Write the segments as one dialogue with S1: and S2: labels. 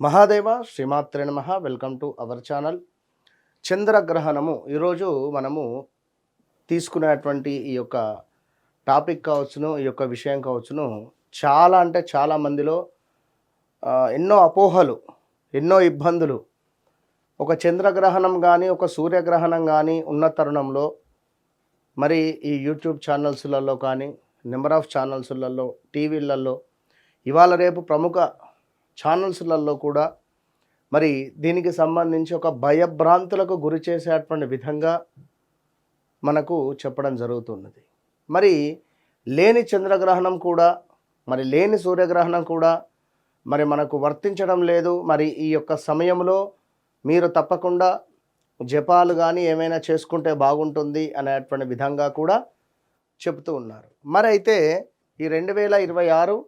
S1: మహాదేవ శ్రీమాత్రే నమః. Welcome to our channel. చంద్రగ్రహణము ఈరోజు మనము తీసుకునేటువంటి ఈ యొక్క టాపిక్ కావచ్చును, ఈ యొక్క విషయం కావచ్చును, చాలా అంటే చాలా మందిలో ఎన్నో అపోహలు, ఎన్నో ఇబ్బందులు. ఒక చంద్రగ్రహణం కానీ, ఒక సూర్యగ్రహణం కానీ ఉన్న తరుణంలో మరి ఈ యూట్యూబ్ ఛానల్స్లలో కానీ, నెంబర్ ఆఫ్ ఛానల్స్లలో, టీవీలలో, ఇవాళ రేపు ప్రముఖ ఛానల్స్లలో కూడా మరి దీనికి సంబంధించి ఒక భయభ్రాంతులకు గురి చేసేటువంటి విధంగా మనకు చెప్పడం జరుగుతున్నది. మరి లేని చంద్రగ్రహణం కూడా, మరి లేని సూర్యగ్రహణం కూడా మరి మనకు వర్తించడం లేదు. మరి ఈ యొక్క సమయంలో మీరు తప్పకుండా జపాలు కానీ ఏమైనా చేసుకుంటే బాగుంటుంది అనేటువంటి విధంగా కూడా చెబుతూ ఉన్నారు. మరి అయితే ఈ 2026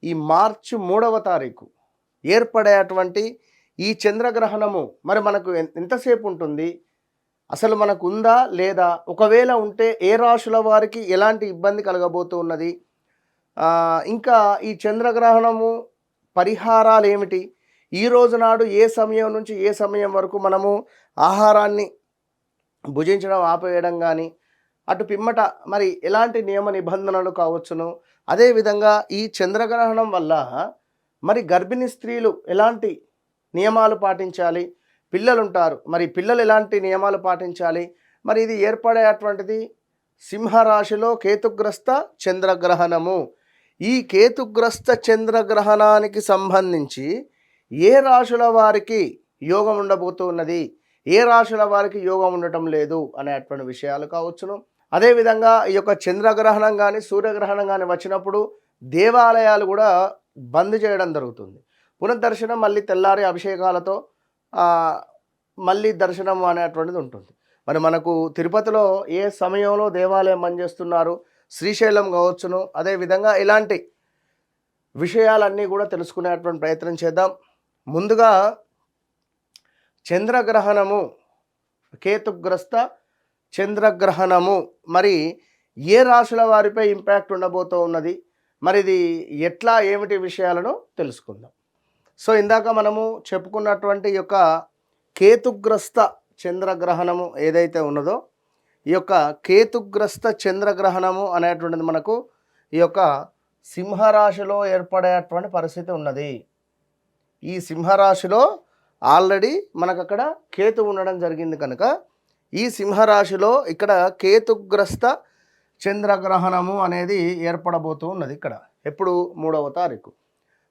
S1: ఈ మార్చి 3వ తారీఖు ఏర్పడేటువంటి ఈ చంద్రగ్రహణము మరి మనకు ఎంతసేపు ఉంటుంది, అసలు మనకు ఉందా లేదా, ఒకవేళ ఉంటే ఏ రాశుల వారికి ఎలాంటి ఇబ్బంది కలగబోతూ ఉన్నది, ఇంకా ఈ చంద్రగ్రహణము పరిహారాలు ఏమిటి, ఈ రోజు నాడు ఏ సమయం నుంచి ఏ సమయం వరకు మనము ఆహారాన్ని భుజించడం ఆపేయడం కానీ, అటు పిమ్మట మరి ఎలాంటి నియమ నిబంధనలు కావచ్చును, అదేవిధంగా ఈ చంద్రగ్రహణం వల్ల మరి గర్భిణీ స్త్రీలు ఎలాంటి నియమాలు పాటించాలి, పిల్లలు ఉంటారు మరి పిల్లలు ఎలాంటి నియమాలు పాటించాలి. మరి ఇది ఏర్పడేటువంటిది సింహరాశిలో కేతుగ్రస్త చంద్రగ్రహణము. ఈ కేతుగ్రస్త చంద్రగ్రహణానికి సంబంధించి ఏ రాశుల వారికి యోగం ఉండబోతున్నది, ఏ రాశుల వారికి యోగం ఉండటం లేదు అనేటువంటి విషయాలు కావచ్చును. అదేవిధంగా ఈ యొక్క చంద్రగ్రహణం కానీ సూర్యగ్రహణం కానీ వచ్చినప్పుడు దేవాలయాలు కూడా బంద్ చేయడం జరుగుతుంది. పునర్దర్శనం మళ్ళీ తెల్లారి అభిషేకాలతో మళ్ళీ దర్శనం అనేటువంటిది ఉంటుంది. మరి మనకు తిరుపతిలో ఏ సమయంలో దేవాలయం బంద్ చేస్తున్నారు, శ్రీశైలం కావచ్చును, అదేవిధంగా ఇలాంటి విషయాలన్నీ కూడా తెలుసుకునేటువంటి ప్రయత్నం చేద్దాం. ముందుగా చంద్రగ్రహణము, కేతుగ్రస్త చంద్రగ్రహణము మరి ఏ రాశుల వారిపై ఇంపాక్ట్ ఉండబోతూ ఉన్నది, మరి ఇది ఎట్లా ఏమిటి విషయాలను తెలుసుకుందాం. సో ఇందాక మనము చెప్పుకున్నటువంటి యొక్క కేతుగ్రస్త చంద్రగ్రహణము ఏదైతే ఉన్నదో, ఈ యొక్క కేతుగ్రస్త చంద్రగ్రహణము అనేటువంటిది మనకు ఈ యొక్క సింహరాశిలో ఏర్పడేటువంటి పరిస్థితి ఉన్నది. ఈ సింహరాశిలో ఆల్రెడీ మనకు అక్కడ కేతు ఉండడం జరిగింది కనుక ఈ సింహరాశిలో ఇక్కడ కేతుగ్రస్త చంద్రగ్రహణము అనేది ఏర్పడబోతూ ఉన్నది. ఇక్కడ ఎప్పుడు 3వ తారీఖు.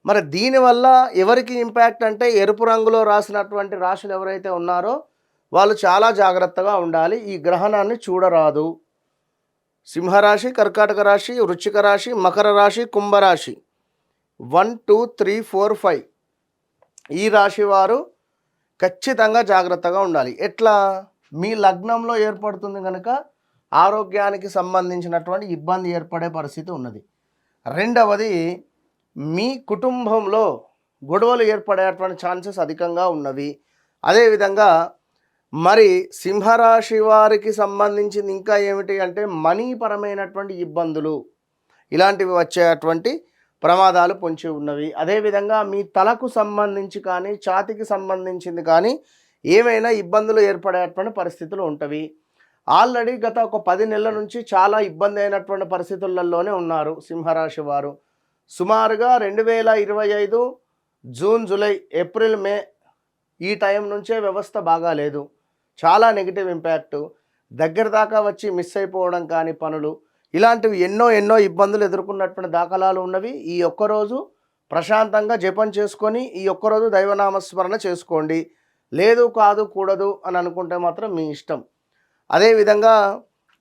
S1: మరి దీనివల్ల ఎవరికి ఇంపాక్ట్ అంటే ఎరుపు రంగులో రాసినటువంటి రాశులు ఎవరైతే ఉన్నారో వాళ్ళు చాలా జాగ్రత్తగా ఉండాలి. ఈ గ్రహణాన్ని చూడరాదు. సింహరాశి, కర్కాటక రాశి, వృశ్చిక రాశి, మకర రాశి, కుంభరాశి 1 2 3 4 5 ఈ రాశి వారు ఖచ్చితంగా జాగ్రత్తగా ఉండాలి. ఎట్లా, మీ లగ్నంలో ఏర్పడుతుంది కనుక ఆరోగ్యానికి సంబంధించినటువంటి ఇబ్బంది ఏర్పడే పరిస్థితి ఉన్నది. రెండవది, మీ కుటుంబంలో గొడవలు ఏర్పడేటువంటి ఛాన్సెస్ అధికంగా ఉన్నవి. అదేవిధంగా మరి సింహరాశి వారికి సంబంధించింది ఇంకా ఏమిటి అంటే మనీ పరమైనటువంటి ఇబ్బందులు, ఇలాంటివి వచ్చేటువంటి ప్రమాదాలు పొంచి ఉన్నవి. అదేవిధంగా మీ తలకు సంబంధించి కానీ, ఛాతీకి సంబంధించింది కానీ ఏమైనా ఇబ్బందులు ఏర్పడేటువంటి పరిస్థితులు ఉంటవి. ఆల్రెడీ గత ఒక 10 నెలల నుంచి చాలా ఇబ్బంది అయినటువంటి పరిస్థితులలోనే ఉన్నారు సింహరాశి వారు. సుమారుగా 2025 జూన్, జూలై, ఏప్రిల్, మే ఈ టైం నుంచే వ్యవస్థ బాగాలేదు. చాలా నెగిటివ్ ఇంపాక్ట్, దగ్గర దాకా వచ్చి మిస్ అయిపోవడం కానీ పనులు, ఇలాంటివి ఎన్నో ఇబ్బందులు ఎదుర్కొన్నటువంటి దాఖలాలు ఉన్నవి. ఈ ఒక్కరోజు ప్రశాంతంగా జపం చేసుకొని ఈ ఒక్కరోజు దైవనామస్మరణ చేసుకోండి. లేదు కాదు కూడదు అని అనుకుంటే మాత్రం మీ ఇష్టం. అదేవిధంగా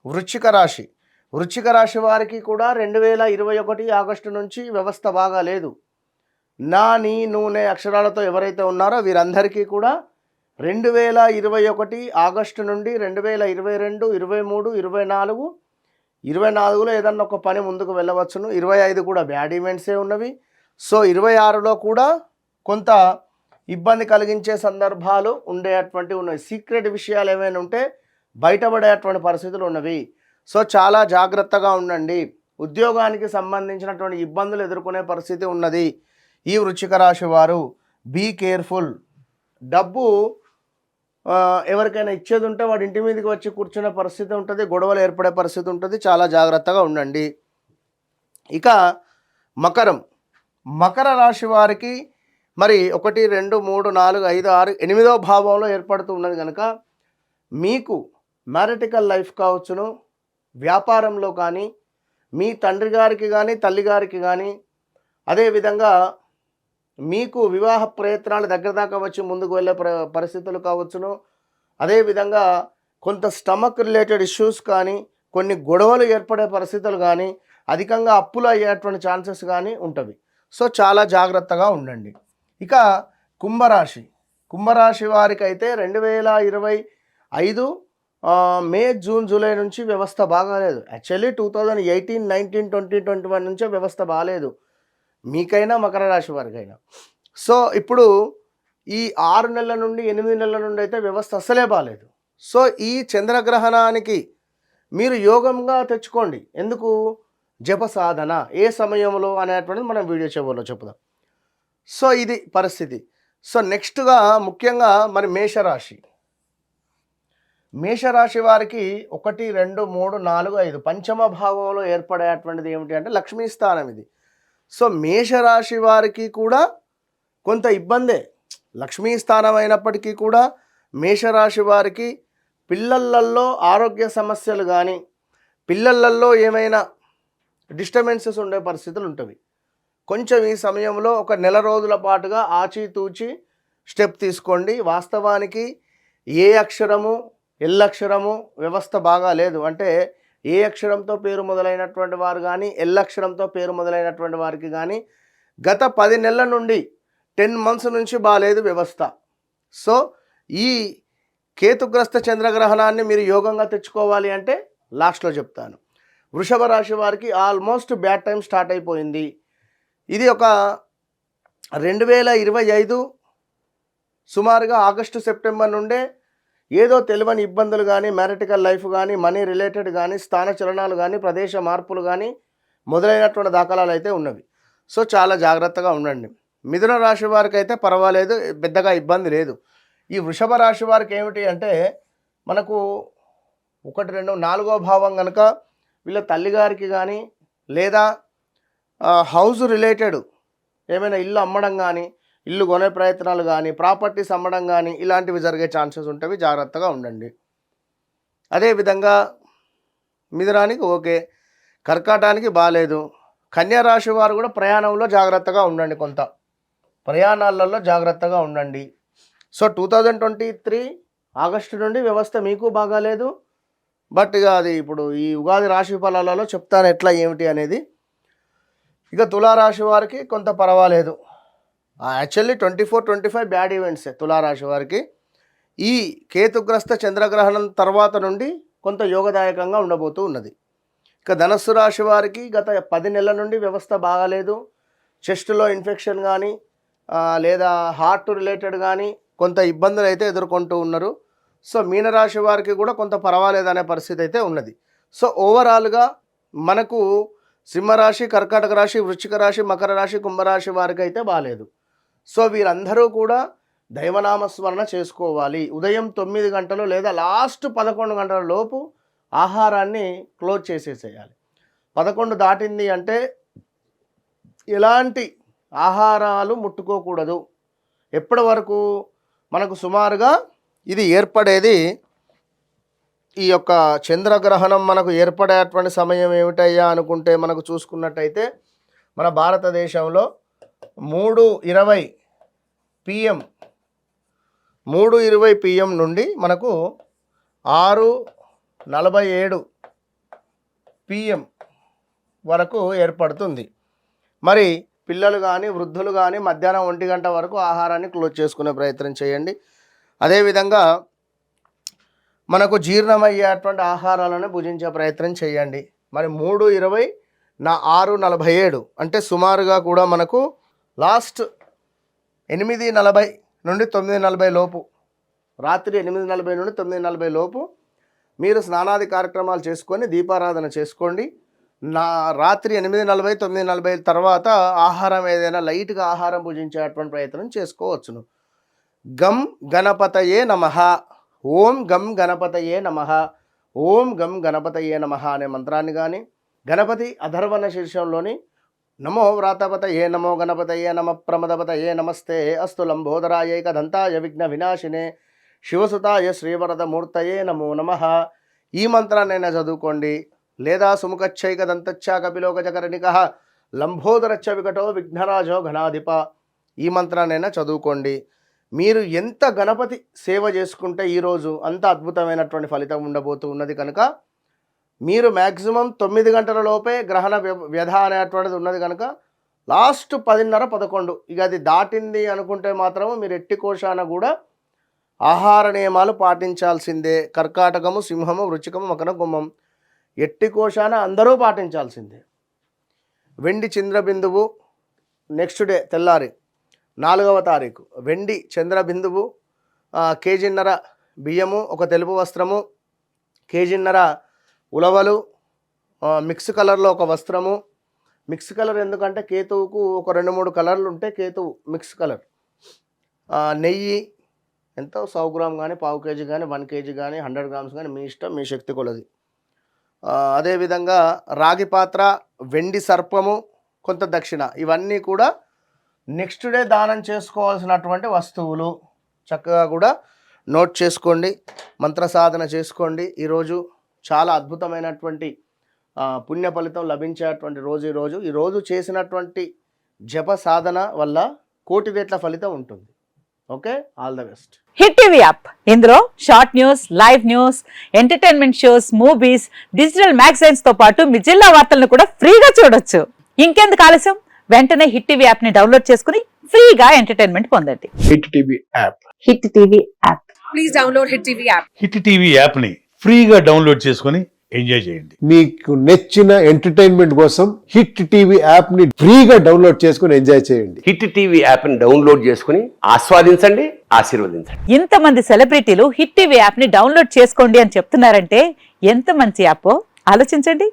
S1: వృశ్చిక రాశి, వృశ్చిక రాశి వారికి కూడా 2021 ఆగస్టు నుంచి వ్యవస్థ బాగా లేదు. నా, నీ, నూనె అక్షరాలతో ఎవరైతే ఉన్నారో వీరందరికీ కూడా 2021 ఆగస్టు నుండి 2022, 23, 24, 24లో ఏదన్నా ఒక పని ముందుకు వెళ్ళవచ్చును. 25 కూడా బ్యాడ్ ఈవెంట్సే ఉన్నవి. సో 26లో కూడా కొంత ఇబ్బంది కలిగించే సందర్భాలు ఉండేటువంటి ఉన్నవి. సీక్రెట్ విషయాలు ఏమైనా ఉంటే బయటపడేటువంటి పరిస్థితులు ఉన్నవి. సో చాలా జాగ్రత్తగా ఉండండి. ఉద్యోగానికి సంబంధించినటువంటి ఇబ్బందులు ఎదుర్కొనే పరిస్థితి ఉన్నది ఈ వృశ్చిక రాశి వారు. Be careful. డబ్బు ఎవరికైనా ఇచ్చేది ఉంటే వాడి ఇంటి మీదకి వచ్చి కూర్చునే పరిస్థితి ఉంటుంది, గొడవలు ఏర్పడే పరిస్థితి ఉంటుంది. చాలా జాగ్రత్తగా ఉండండి. ఇక మకర రాశి వారికి మరి 1, 2, 3, 4, 5, 6, 8వ భావంలో ఏర్పడుతూ ఉన్నది కనుక మీకు మ్యారిటికల్ లైఫ్ కావచ్చును, వ్యాపారంలో కానీ, మీ తండ్రి గారికి కానీ, తల్లి గారికి కానీ, అదేవిధంగా మీకు వివాహ ప్రయత్నాలు దగ్గర దాకా వచ్చి ముందుకు వెళ్ళే పరిస్థితులు కావచ్చును. అదేవిధంగా కొంత స్టమక్ రిలేటెడ్ ఇష్యూస్ కానీ, కొన్ని గొడవలు ఏర్పడే పరిస్థితులు కానీ, అధికంగా అప్పులు అయ్యేటువంటి ఛాన్సెస్ కానీ ఉంటవి. సో చాలా జాగ్రత్తగా ఉండండి. ఇక కుంభరాశి వారికి అయితే 2025 మే, జూన్, జూలై నుంచి వ్యవస్థ బాగాలేదు. యాక్చువల్లీ 2018, 19, 20, 21 నుంచే వ్యవస్థ బాగాలేదు మీకైనా మకర రాశి వారికైనా. సో ఇప్పుడు ఈ 6 నెలల నుండి 8 నెలల నుండి అయితే వ్యవస్థ అస్సలే బాగాలేదు. సో ఈ చంద్రగ్రహణానికి మీరు యోగంగా తెచ్చుకోండి. ఎందుకు? జప సాధన ఏ సమయంలో అనేటువంటిది మనం వీడియో చివరిలో చెప్పుదాం. సో ఇది పరిస్థితి. సో నెక్స్ట్గా ముఖ్యంగా మరి మేషరాశి వారికి 1, 2, 3, 4, 5 పంచమ భావంలో ఏర్పడేటువంటిది ఏమిటి అంటే లక్ష్మీ స్థానం ఇది. సో మేషరాశి వారికి కూడా కొంత ఇబ్బందే. లక్ష్మీ స్థానం అయినప్పటికీ కూడా మేషరాశి వారికి పిల్లలల్లో ఆరోగ్య సమస్యలు కానీ, పిల్లలల్లో ఏమైనా డిస్టర్బెన్సెస్ ఉండే పరిస్థితులు ఉంటవి. కొంచెం ఈ సమయంలో ఒక నెల రోజుల పాటుగా ఆచితూచి స్టెప్ తీసుకోండి. వాస్తవానికి ఏ అక్షరము, ఎల్లక్షరము వ్యవస్థ బాగా లేదు. అంటే ఏ అక్షరంతో పేరు మొదలైనటువంటి వారు కానీ, ఎల్లక్షరంతో పేరు మొదలైనటువంటి వారికి కానీ గత 10 నెలల నుండి 10 months నుంచి బాగాలేదు వ్యవస్థ. సో ఈ కేతుగ్రస్త చంద్రగ్రహణాన్ని మీరు యోగంగా తెచ్చుకోవాలి అంటే లాస్ట్లో చెప్తాను. వృషభ రాశి వారికి ఆల్మోస్ట్ బ్యాడ్ టైం స్టార్ట్ అయిపోయింది. ఇది ఒక 2025 సుమారుగా ఆగస్టు, సెప్టెంబర్ నుండే ఏదో తెలియని ఇబ్బందులు కానీ, మ్యారిటికల్ లైఫ్ కానీ, మనీ రిలేటెడ్ కానీ, స్థాన చలనాలు కానీ, ప్రదేశ మార్పులు కానీ మొదలైనటువంటి దాఖలాలు అయితే ఉన్నవి. సో చాలా జాగ్రత్తగా ఉండండి. మిథున రాశి వారికి అయితే పర్వాలేదు, పెద్దగా ఇబ్బంది లేదు. ఈ వృషభ రాశి వారికి ఏమిటి అంటే మనకు 1, 2, 4వ భావం కనుక వీళ్ళ తల్లిగారికి కానీ, లేదా హౌస్ రిలేటెడ్ ఏమైనా ఇల్లు అమ్మడం కానీ, ఇల్లు కొనే ప్రయత్నాలు కానీ, ప్రాపర్టీస్ అమ్మడం కానీ ఇలాంటివి జరిగే ఛాన్సెస్ ఉంటాయి. జాగ్రత్తగా ఉండండి. అదేవిధంగా మిథునానికి ఓకే, కర్కాటానికి బాగాలేదు. కన్యారాశి వారు కూడా ప్రయాణంలో జాగ్రత్తగా ఉండండి. కొంత ప్రయాణాలలో జాగ్రత్తగా ఉండండి. సో 2023 ఆగస్టు నుండి వ్యవస్థ మీకు బాగాలేదు. బట్ ఇక అది ఇప్పుడు ఈ ఉగాది రాశి ఫలాలలో చెప్తాను ఎట్లా ఏమిటి అనేది. ఇక తులారాశి వారికి కొంత పర్వాలేదు. యాక్చువల్లీ 24, 25 బ్యాడ్ ఈవెంట్సే తులారాశి వారికి. ఈ కేతుగ్రస్త చంద్రగ్రహణం తర్వాత నుండి కొంత యోగదాయకంగా ఉండబోతూ ఉన్నది. ఇక ధనస్సు రాశి వారికి గత 10 నెలల నుండి వ్యవస్థ బాగాలేదు. చెస్ట్లో ఇన్ఫెక్షన్ కానీ, లేదా హార్ట్ రిలేటెడ్ కానీ కొంత ఇబ్బందులు అయితే ఎదుర్కొంటూ ఉన్నారు. సో మీనరాశి వారికి కూడా కొంత పర్వాలేదు అనే పరిస్థితి అయితే ఉన్నది. సో ఓవరాల్గా మనకు సింహరాశి, కర్కాటక రాశి, వృశ్చిక రాశి, మకర రాశి, కుంభరాశి వారికి అయితే బాగాలేదు. సో వీరందరూ కూడా దైవనామస్మరణ చేసుకోవాలి. ఉదయం 9 గంటలు లేదా లాస్ట్ 11 గంటల లోపు ఆహారాన్ని క్లోజ్ చేసేసేయాలి. 11 దాటింది అంటే ఎలాంటి ఆహారాలు ముట్టుకోకూడదు. ఎప్పటి వరకు మనకు సుమారుగా ఇది ఏర్పడేది, ఈ యొక్క చంద్రగ్రహణం మనకు ఏర్పడేటువంటి సమయం ఏమిటయ్యా అనుకుంటే మనకు చూసుకున్నట్టయితే మన భారతదేశంలో 3:20 PM 3:20 PM నుండి మనకు 6:47 PM వరకు ఏర్పడుతుంది. మరి పిల్లలు కానీ, వృద్ధులు కానీ మధ్యాహ్నం 1 గంట వరకు ఆహారాన్ని క్లోజ్ చేసుకునే ప్రయత్నం చేయండి. అదేవిధంగా మనకు జీర్ణమయ్యేటువంటి ఆహారాలను భుజించే ప్రయత్నం చేయండి. మరి 3:20 నా 6:47 అంటే సుమారుగా కూడా మనకు లాస్ట్ 8:40 నుండి 9:40 లోపు, రాత్రి 8:40 నుండి 9:40 లోపు మీరు స్నానాది కార్యక్రమాలు చేసుకొని దీపారాధన చేసుకోండి. రాత్రి 8:40 9:40 తర్వాత ఆహారం ఏదైనా లైట్గా ఆహారం భుజించేటువంటి ప్రయత్నం చేసుకోవచ్చును. గం గణపతయే నమః, ఓం గం గణపతయే నమః, ఓం గం గణపతయే నమః అనే మంత్రాన్ని కానీ, గణపతి అధర్వణ శీర్షంలోని నమో వ్రాతపతయే నమో గణపతయే నమ ప్రమదపతయే నమస్తే అస్తు లంబోదరాయైక దంతాయ విఘ్న వినాశినే శివసుతాయ శ్రీవరదమూర్తయే నమో నమః ఈ మంత్రాన్నైనా చదువుకోండి. లేదా సుముఖచ్చైక దంతచ్చ కపిలోకచకరణిక లంబోదరచ్చ వికటో విఘ్నరాజో ఘనాధిప ఈ మంత్రాన్నైనా చదువుకోండి. మీరు ఎంత గణపతి సేవ చేసుకుంటే ఈరోజు అంత అద్భుతమైనటువంటి ఫలితం ఉండబోతూ ఉన్నది. కనుక మీరు మ్యాక్సిమం 9 గంటల లోపే గ్రహణ వ్యధ అనేటువంటిది ఉన్నది. కనుక లాస్ట్ 10:30 ఇక అది దాటింది అనుకుంటే మాత్రము మీరు ఎట్టి కోశాన కూడా ఆహార నియమాలు పాటించాల్సిందే. కర్కాటకము, సింహము, వృచ్చికము, మకర, కుంభం ఎట్టి కోశాన అందరూ పాటించాల్సిందే. వెండి చంద్రబిందువు నెక్స్ట్ డే తెల్లారి 4వ తారీఖు వెండి చంద్రబిందువు, కేజీన్నర బియ్యము, ఒక తెలుపు వస్త్రము, కేజీన్నర ఉలవలు, మిక్స్ కలర్లో ఒక వస్త్రము. మిక్స్ కలర్ ఎందుకంటే కేతువుకు ఒక 2-3 కలర్లు ఉంటే కేతువు మిక్స్ కలర్. నెయ్యి ఎంతో 100 గ్రామ్ కానీ, పావు కేజీ కానీ, 1 కేజీ కానీ, 100 గ్రామ్స్ కానీ, మీ ఇష్టం, మీ శక్తి కొలది. అదేవిధంగా రాగి పాత్ర, వెండి సర్పము, కొంత దక్షిణ ఇవన్నీ కూడా నెక్స్ట్ డే దానం చేసుకోవాల్సినటువంటి వస్తువులు. చక్కగా కూడా నోట్ చేసుకోండి, మంత్ర సాధన చేసుకోండి. ఈరోజు చాలా అద్భుతమైనటువంటి పుణ్య ఫలితం లభించేటువంటి రోజు ఈరోజు చేసినటువంటి జప సాధన వల్ల 1,000,000 రెట్ల ఫలితం ఉంటుంది. Okay, all the best.
S2: Hit TV app, ఇందులో short news, live news, entertainment shows, movies, digital magazines తో పాటు మీ జిల్లా వార్తలను కూడా ఫ్రీగా చూడొచ్చు. ఇంకెందుకు ఆలస్యం, వెంటనే హిట్ టీవీ యాప్ ని డౌన్లోడ్ చేసుకుని ఫ్రీగా ఎంటర్టైన్మెంట్ పొందండి.
S3: Hit TV app.
S2: Hit TV app.
S4: Please download hit TV app.
S5: Hit TV app ని ఫ్రీగా డౌన్లోడ్ చేసుకుని ఎంజాయ్ చేయండి.
S3: మీకు నచ్చిన ఎంటర్టైన్మెంట్ కోసం హిట్ టీవీ యాప్ ని ఫ్రీగా డౌన్లోడ్ చేసుకుని ఎంజాయ్ చేయండి.
S6: హిట్ టీవీ యాప్ ని డౌన్లోడ్ చేసుకుని ఆస్వాదించండి, ఆశీర్వదించండి.
S2: ఇంతమంది సెలబ్రిటీలు హిట్ టీవీ యాప్ ని డౌన్లోడ్ చేసుకోండి అని చెప్తున్నారంటే ఎంత మంచి యాప్ ఆలోచించండి.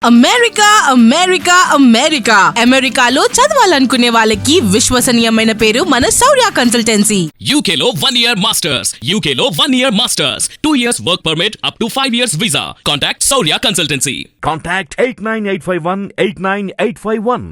S4: అమెరికా అమెరికా అమెరికా అమెరికాలో చదవాలనుకునే వాళ్ళకి విశ్వసనీయమైన పేరు మన శౌర్య కన్సల్టెన్సీ.
S7: UK లో 1 year masters. UK లో 1 year masters. 2 years work permit up to 5 years visa. Contact Saurya Consultancy.
S8: Contact 89851 89851.